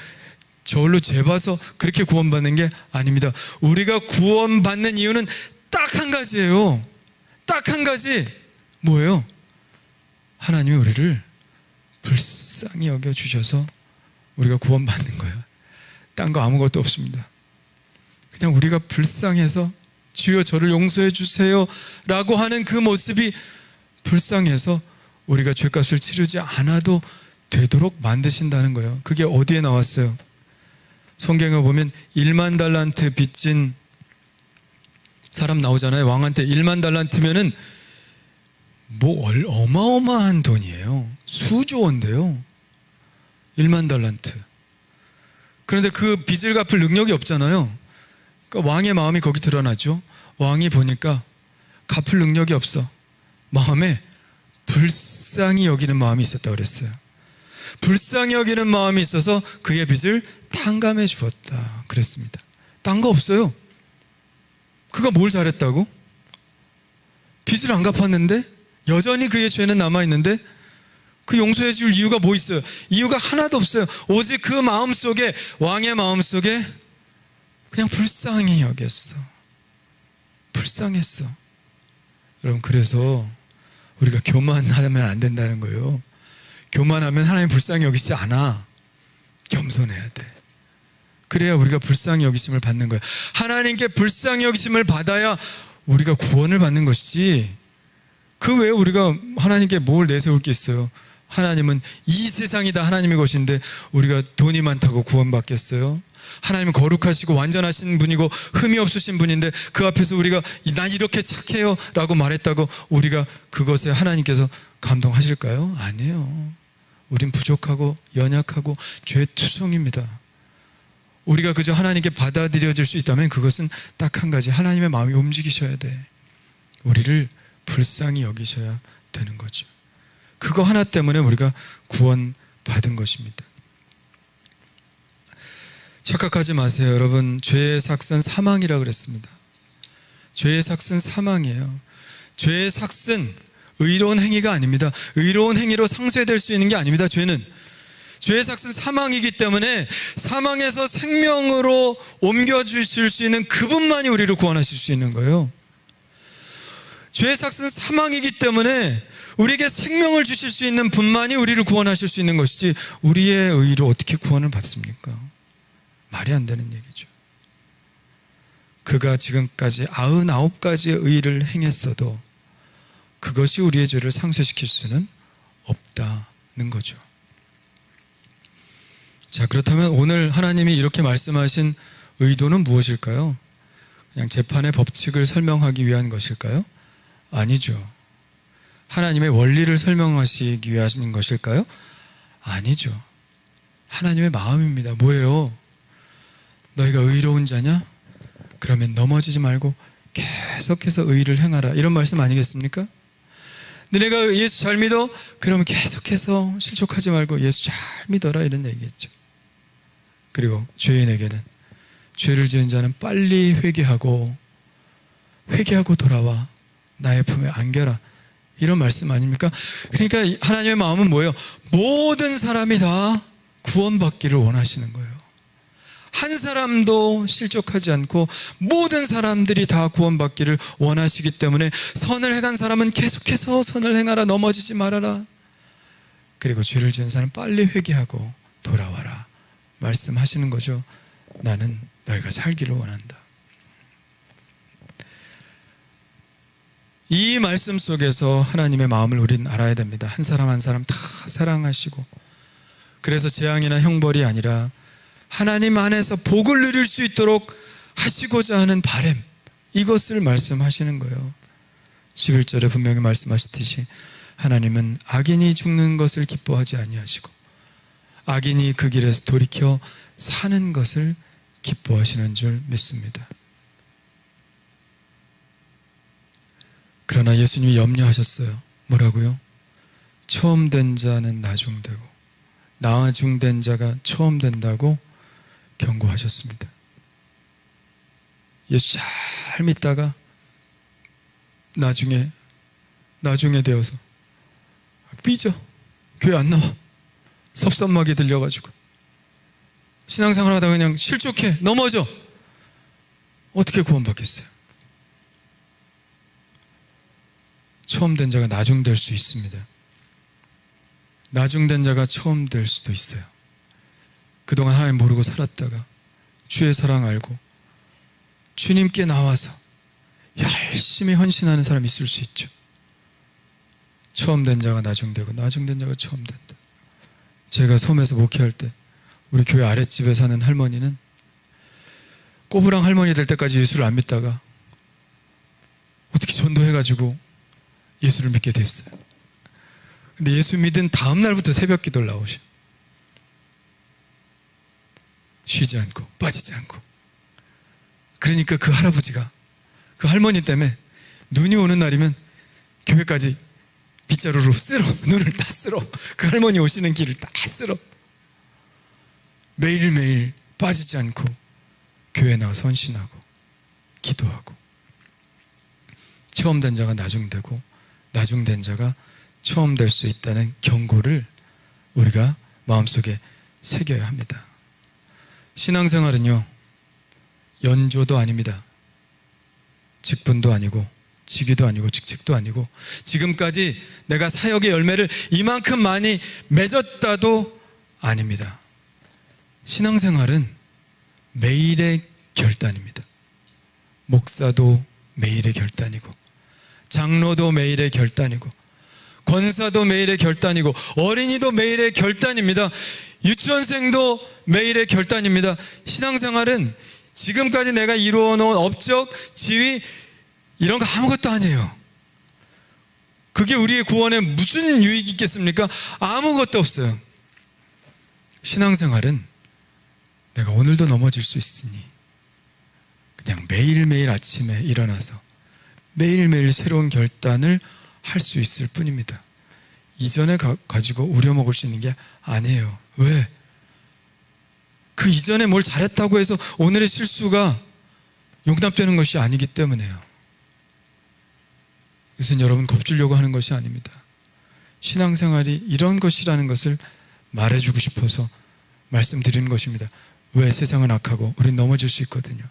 저울로 재봐서 그렇게 구원받는 게 아닙니다. 우리가 구원받는 이유는 딱 한 가지예요. 딱 한 가지. 뭐예요? 하나님이 우리를 불쌍히 여겨주셔서 우리가 구원받는 거예요. 딴 거 아무것도 없습니다. 그냥 우리가 불쌍해서 주여 저를 용서해 주세요 라고 하는 그 모습이 불쌍해서 우리가 죄값을 치르지 않아도 되도록 만드신다는 거예요. 그게 어디에 나왔어요? 성경에 보면 1만 달란트 빚진 사람 나오잖아요. 왕한테 1만 달란트면은 어마어마한 돈이에요. 수조 원인데요. 1만 달란트. 그런데 그 빚을 갚을 능력이 없잖아요. 그러니까 왕의 마음이 거기 드러나죠. 왕이 보니까 갚을 능력이 없어. 마음에 불쌍히 여기는 마음이 있었다고 그랬어요. 불쌍히 여기는 마음이 있어서 그의 빚을 탕감해 주었다 그랬습니다. 딴 거 없어요. 그가 뭘 잘했다고? 빚을 안 갚았는데 여전히 그의 죄는 남아있는데 그 용서해 줄 이유가 뭐 있어요? 이유가 하나도 없어요. 오직 그 마음속에, 왕의 마음속에 그냥 불쌍히 여겼어. 불쌍했어. 여러분, 그래서 우리가 교만하면 안 된다는 거예요. 교만하면 하나님 불쌍히 여기지 않아. 겸손해야 돼. 그래야 우리가 불쌍히 여기심을 받는 거예요. 하나님께 불쌍히 여기심을 받아야 우리가 구원을 받는 것이지 그 외에 우리가 하나님께 뭘 내세울 게 있어요? 하나님은 이 세상이 다 하나님의 것인데 우리가 돈이 많다고 구원받겠어요? 하나님은 거룩하시고 완전하신 분이고 흠이 없으신 분인데 그 앞에서 우리가 난 이렇게 착해요 라고 말했다고 우리가 그것에 하나님께서 감동하실까요? 아니에요. 우린 부족하고 연약하고 죄투성입니다. 우리가 그저 하나님께 받아들여질 수 있다면 그것은 딱 한 가지, 하나님의 마음이 움직이셔야 돼. 우리를 불쌍히 여기셔야 되는 거죠. 그거 하나 때문에 우리가 구원받은 것입니다. 착각하지 마세요. 여러분, 죄의 삭은 사망이라 그랬습니다. 죄의 삭은 사망이에요. 죄의 삭은 의로운 행위가 아닙니다. 의로운 행위로 상쇄될 수 있는 게 아닙니다. 죄는 죄의 삭은 사망이기 때문에 사망에서 생명으로 옮겨주실 수 있는 그분만이 우리를 구원하실 수 있는 거예요. 죄의 삭은 사망이기 때문에 우리에게 생명을 주실 수 있는 분만이 우리를 구원하실 수 있는 것이지 우리의 의로 어떻게 구원을 받습니까? 말이 안 되는 얘기죠. 그가 지금까지 99가지의 의를 행했어도 그것이 우리의 죄를 상쇄시킬 수는 없다는 거죠. 자, 그렇다면 오늘 하나님이 이렇게 말씀하신 의도는 무엇일까요? 그냥 재판의 법칙을 설명하기 위한 것일까요? 아니죠. 하나님의 원리를 설명하시기 위해 하시는 것일까요? 아니죠. 하나님의 마음입니다. 뭐예요? 너희가 의로운 자냐? 그러면 넘어지지 말고 계속해서 의를 행하라. 이런 말씀 아니겠습니까? 너네가 예수 잘 믿어? 그러면 계속해서 실족하지 말고 예수 잘 믿어라. 이런 얘기겠죠. 그리고 죄인에게는 죄를 지은 자는 빨리 회개하고 돌아와 나의 품에 안겨라. 이런 말씀 아닙니까? 그러니까 하나님의 마음은 뭐예요? 모든 사람이 다 구원받기를 원하시는 거예요. 한 사람도 실족하지 않고 모든 사람들이 다 구원받기를 원하시기 때문에 선을 행한 사람은 계속해서 선을 행하라. 넘어지지 말아라. 그리고 죄를 지은 사람은 빨리 회개하고 돌아와라 말씀하시는 거죠. 나는 너희가 살기를 원한다. 이 말씀 속에서 하나님의 마음을 우리는 알아야 됩니다. 한 사람 한 사람 다 사랑하시고, 그래서 재앙이나 형벌이 아니라 하나님 안에서 복을 누릴 수 있도록 하시고자 하는 바람, 이것을 말씀하시는 거예요. 11절에 분명히 말씀하시듯이 하나님은 악인이 죽는 것을 기뻐하지 아니하시고 악인이 그 길에서 돌이켜 사는 것을 기뻐하시는 줄 믿습니다. 그러나 예수님이 염려하셨어요. 뭐라고요? 처음 된 자는 나중되고 나중된 자가 처음 된다고 경고하셨습니다. 예수 잘 믿다가 나중에 되어서 삐져, 교회 안 나와, 섭섭하게 들려가지고 신앙생활 하다가 그냥 실족해, 넘어져. 어떻게 구원받겠어요? 처음 된 자가 나중될 수 있습니다. 나중된 자가 처음 될 수도 있어요. 그동안 하나님 모르고 살았다가 주의 사랑 알고 주님께 나와서 열심히 헌신하는 사람이 있을 수 있죠. 처음 된 자가 나중되고 나중된 자가 처음 된다. 제가 섬에서 목회할 때 우리 교회 아랫집에 사는 할머니는 꼬부랑 할머니 될 때까지 예수를 안 믿다가 어떻게 전도해가지고 예수를 믿게 됐어요. 근데 예수 믿은 다음 날부터 새벽 기도를 나오셔. 쉬지 않고 빠지지 않고. 그러니까 그 할아버지가 그 할머니 때문에 눈이 오는 날이면 교회까지 빗자루로 쓸어, 눈을 다 쓸어, 그 할머니 오시는 길을 다 쓸어. 매일매일 빠지지 않고 교회 나와서 헌신하고 기도하고. 처음 된 자가 나중되고 나중된 자가 처음 될 수 있다는 경고를 우리가 마음속에 새겨야 합니다. 신앙생활은요, 연조도 아닙니다. 직분도 아니고 직위도 아니고 직책도 아니고 지금까지 내가 사역의 열매를 이만큼 많이 맺었다도 아닙니다. 신앙생활은 매일의 결단입니다. 목사도 매일의 결단이고 장로도 매일의 결단이고, 권사도 매일의 결단이고, 어린이도 매일의 결단입니다. 유치원생도 매일의 결단입니다. 신앙생활은 지금까지 내가 이루어놓은 업적, 지위 이런 거 아무것도 아니에요. 그게 우리의 구원에 무슨 유익이 있겠습니까? 아무것도 없어요. 신앙생활은 내가 오늘도 넘어질 수 있으니 그냥 매일매일 아침에 일어나서 매일매일 새로운 결단을 할 수 있을 뿐입니다. 이전에 가지고 우려먹을 수 있는 게 아니에요. 왜? 그 이전에 뭘 잘했다고 해서 오늘의 실수가 용납되는 것이 아니기 때문에요. 이것은 여러분 겁주려고 하는 것이 아닙니다. 신앙생활이 이런 것이라는 것을 말해주고 싶어서 말씀드리는 것입니다. 왜? 세상은 악하고 우리는 넘어질 수 있거든요.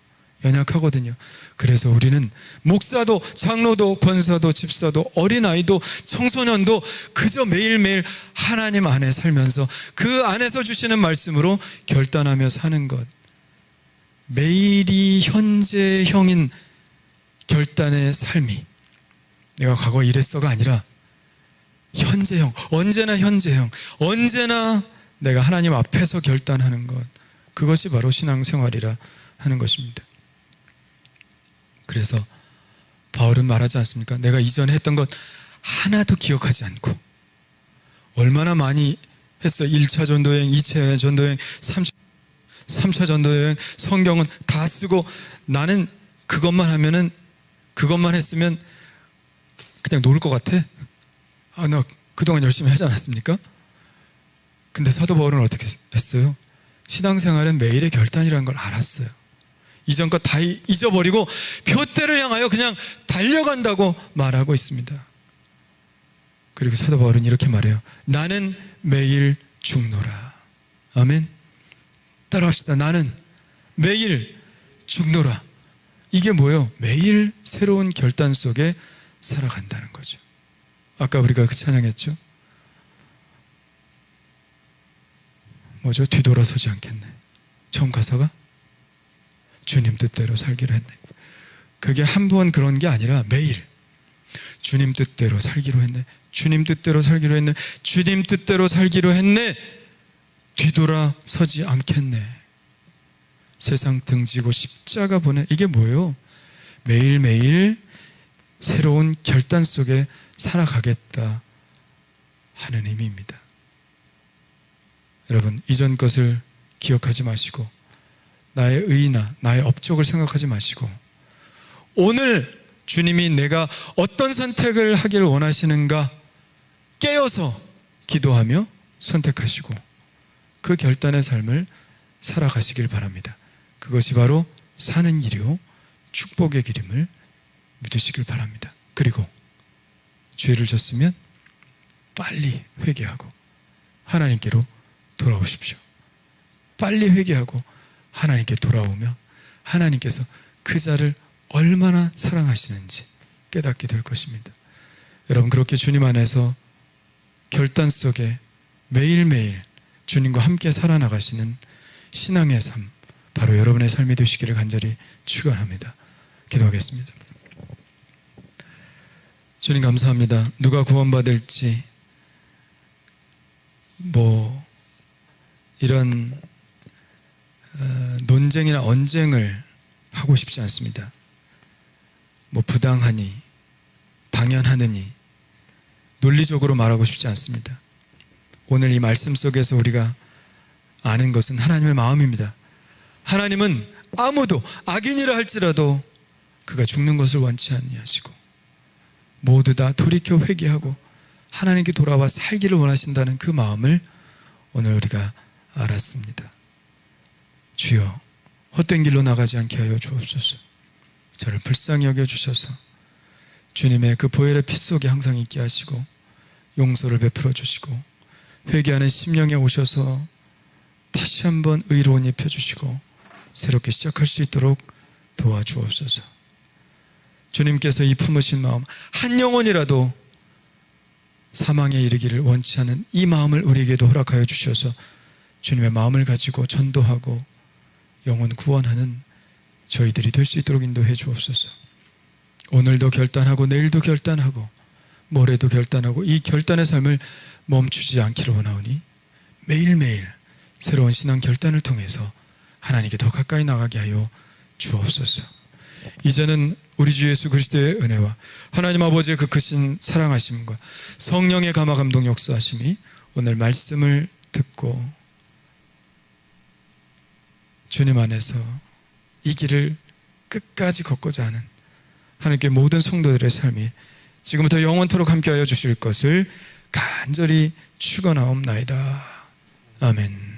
연약하거든요. 그래서 우리는 목사도 장로도 권사도 집사도 어린아이도 청소년도 그저 매일매일 하나님 안에 살면서 그 안에서 주시는 말씀으로 결단하며 사는 것, 매일이 현재형인 결단의 삶이 내가 과거 이랬어가 아니라 현재형, 언제나 현재형, 언제나 내가 하나님 앞에서 결단하는 것, 그것이 바로 신앙생활이라 하는 것입니다. 그래서 바울은 말하지 않습니까? 내가 이전에 했던 것 하나도 기억하지 않고, 얼마나 많이 했어. 1차 전도여행, 2차 전도여행, 3차 전도여행, 성경은 다 쓰고 나는 그것만 하면은, 그것만 했으면 그냥 놀 것 같아. 나 그동안 열심히 하지 않았습니까? 근데 사도 바울은 어떻게 했어요? 신앙생활은 매일의 결단이라는 걸 알았어요. 이전 것 다 잊어버리고 표대를 향하여 그냥 달려간다고 말하고 있습니다. 그리고 사도 바울은 이렇게 말해요. 나는 매일 죽노라. 아멘. 따라합시다. 나는 매일 죽노라. 이게 뭐예요? 매일 새로운 결단 속에 살아간다는 거죠. 아까 우리가 그 찬양했죠? 뭐죠? 뒤돌아서지 않겠네. 처음 가사가 주님 뜻대로 살기로 했네. 그게 한 번 그런 게 아니라 매일 주님 뜻대로 살기로 했네. 주님 뜻대로 살기로 했네. 주님 뜻대로 살기로 했네. 뒤돌아서지 않겠네. 세상 등지고 십자가 보내. 이게 뭐예요? 매일매일 새로운 결단 속에 살아가겠다 하는 의미입니다. 여러분, 이전 것을 기억하지 마시고 나의 의나 나의 업적을 생각하지 마시고 오늘 주님이 내가 어떤 선택을 하기를 원하시는가 깨어서 기도하며 선택하시고 그 결단의 삶을 살아가시길 바랍니다. 그것이 바로 사는 길이요 축복의 길임을 믿으시길 바랍니다. 그리고 죄를 졌으면 빨리 회개하고 하나님께로 돌아오십시오. 빨리 회개하고 하나님께 돌아오며 하나님께서 그 자를 얼마나 사랑하시는지 깨닫게 될 것입니다. 여러분, 그렇게 주님 안에서 결단 속에 매일매일 주님과 함께 살아나가시는 신앙의 삶, 바로 여러분의 삶이 되시기를 간절히 축원합니다. 기도하겠습니다. 주님 감사합니다. 누가 구원받을지 이런 논쟁이나 언쟁을 하고 싶지 않습니다. 부당하니 당연하느니 논리적으로 말하고 싶지 않습니다. 오늘 이 말씀 속에서 우리가 아는 것은 하나님의 마음입니다. 하나님은 아무도 악인이라 할지라도 그가 죽는 것을 원치 아니하시고 모두 다 돌이켜 회개하고 하나님께 돌아와 살기를 원하신다는 그 마음을 오늘 우리가 알았습니다. 주여, 헛된 길로 나가지 않게 하여 주옵소서. 저를 불쌍히 여겨주셔서 주님의 그 보혈의 피 속에 항상 있게 하시고 용서를 베풀어 주시고 회개하는 심령에 오셔서 다시 한번 의로운 입혀주시고 새롭게 시작할 수 있도록 도와주옵소서. 주님께서 이 품으신 마음, 한 영혼이라도 사망에 이르기를 원치 않은 이 마음을 우리에게도 허락하여 주셔서 주님의 마음을 가지고 전도하고 영혼 구원하는 저희들이 될 수 있도록 인도해 주옵소서. 오늘도 결단하고 내일도 결단하고 모레도 결단하고 이 결단의 삶을 멈추지 않기를 원하오니 매일매일 새로운 신앙 결단을 통해서 하나님께 더 가까이 나가게 하여 주옵소서. 이제는 우리 주 예수 그리스도의 은혜와 하나님 아버지의 그 크신 사랑하심과 성령의 감화 감동 역사하심이 오늘 말씀을 듣고 주님 안에서 이 길을 끝까지 걷고자 하는 하나님께 모든 성도들의 삶이 지금부터 영원토록 함께하여 주실 것을 간절히 축원하옵나이다. 아멘.